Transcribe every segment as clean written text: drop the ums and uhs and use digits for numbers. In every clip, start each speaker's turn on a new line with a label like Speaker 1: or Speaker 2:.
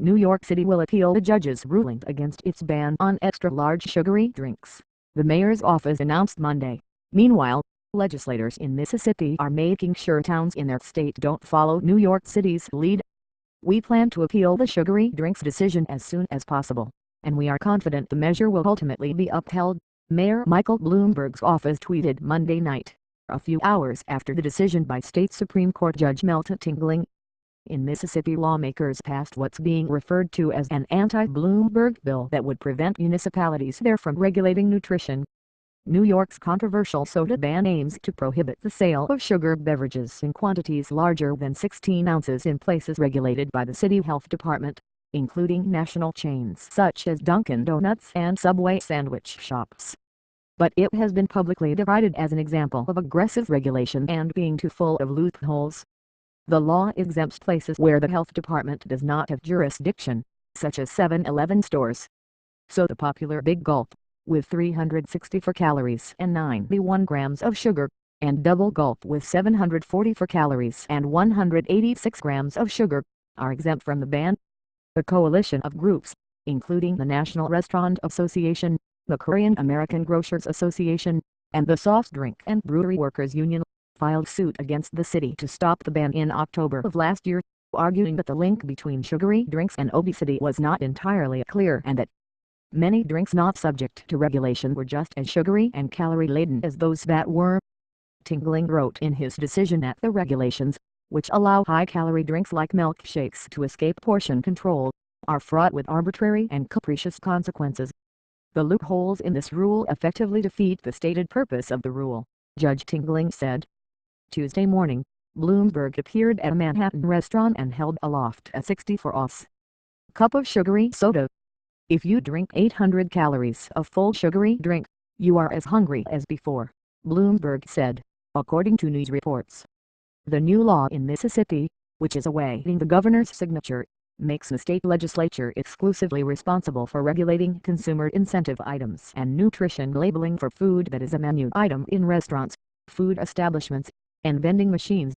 Speaker 1: New York City will appeal the judge's ruling against its ban on extra-large sugary drinks, the mayor's office announced Monday. Meanwhile, legislators in Mississippi are making sure towns in their state don't follow New York City's lead. "We plan to appeal the sugary drinks decision as soon as possible, and we are confident the measure will ultimately be upheld," Mayor Michael Bloomberg's office tweeted Monday night, a few hours after the decision by state Supreme Court Judge Melton Tingling. In Mississippi, lawmakers passed what's being referred to as an anti-Bloomberg bill that would prevent municipalities there from regulating nutrition. New York's controversial soda ban aims to prohibit the sale of sugar beverages in quantities larger than 16 ounces in places regulated by the city health department, including national chains such as Dunkin' Donuts and Subway sandwich shops. But it has been publicly derided as an example of aggressive regulation and being too full of loopholes. The law exempts places where the health department does not have jurisdiction, such as 7-Eleven stores. So the popular Big Gulp, with 364 calories and 91 grams of sugar, and Double Gulp with 744 calories and 186 grams of sugar, are exempt from the ban. The coalition of groups, including the National Restaurant Association, the Korean American Grocers Association, and the Soft Drink and Brewery Workers Union, filed suit against the city to stop the ban in October of last year, arguing that the link between sugary drinks and obesity was not entirely clear and that many drinks not subject to regulation were just as sugary and calorie-laden as those that were. Tingling wrote in his decision that the regulations, which allow high-calorie drinks like milkshakes to escape portion control, are fraught with arbitrary and capricious consequences. The loopholes in this rule effectively defeat the stated purpose of the rule, Judge Tingling said. Tuesday morning, Bloomberg appeared at a Manhattan restaurant and held aloft a 64-ounce cup of sugary soda. "If you drink 800 calories of full sugary drink, you are as hungry as before," Bloomberg said, according to news reports. The new law in Mississippi, which is awaiting the governor's signature, makes the state legislature exclusively responsible for regulating consumer incentive items and nutrition labeling for food that is a menu item in restaurants, food establishments, and vending machines.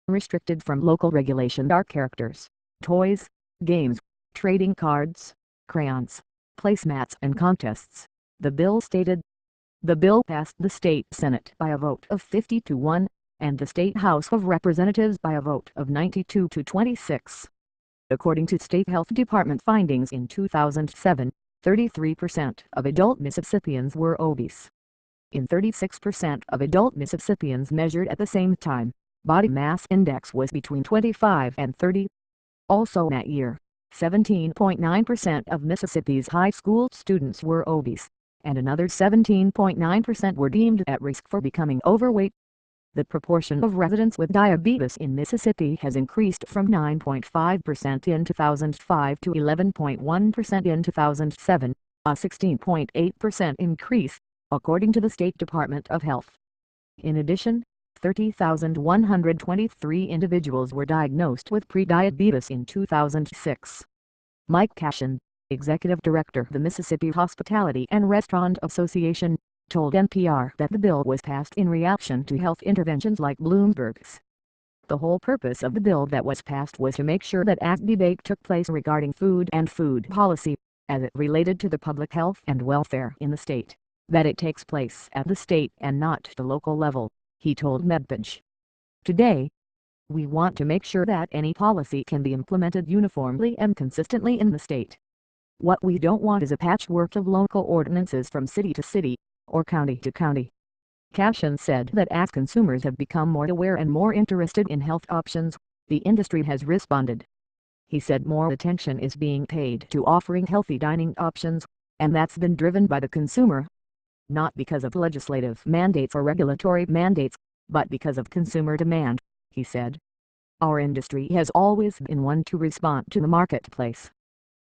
Speaker 1: Restricted from local regulation are characters, toys, games, trading cards, crayons, placemats and contests, the bill stated. The bill passed the state Senate by a vote of 50-1, and the state House of Representatives by a vote of 92-26. According to State Health Department findings in 2007, 33% of adult Mississippians were obese. In 36% of adult Mississippians measured at the same time, body mass index was between 25 and 30. Also that year, 17.9% of Mississippi's high school students were obese, and another 17.9% were deemed at risk for becoming overweight. The proportion of residents with diabetes in Mississippi has increased from 9.5% in 2005 to 11.1% in 2007, a 16.8% increase, according to the State Department of Health. In addition, 30,123 individuals were diagnosed with prediabetes in 2006. Mike Cashin, executive director of the Mississippi Hospitality and Restaurant Association, told NPR that the bill was passed in reaction to health interventions like Bloomberg's. The whole purpose of the bill that was passed was to make sure that as debate took place regarding food and food policy, as it related to the public health and welfare in the state, that it takes place at the state and not the local level, he told MedPage. "Today, we want to make sure that any policy can be implemented uniformly and consistently in the state. What we don't want is a patchwork of local ordinances from city to city, or county to county." Cashin said that as consumers have become more aware and more interested in health options, the industry has responded. He said more attention is being paid to offering healthy dining options, and that's been driven by the consumer. Not because of legislative mandates or regulatory mandates, but because of consumer demand, he said. "Our industry has always been one to respond to the marketplace,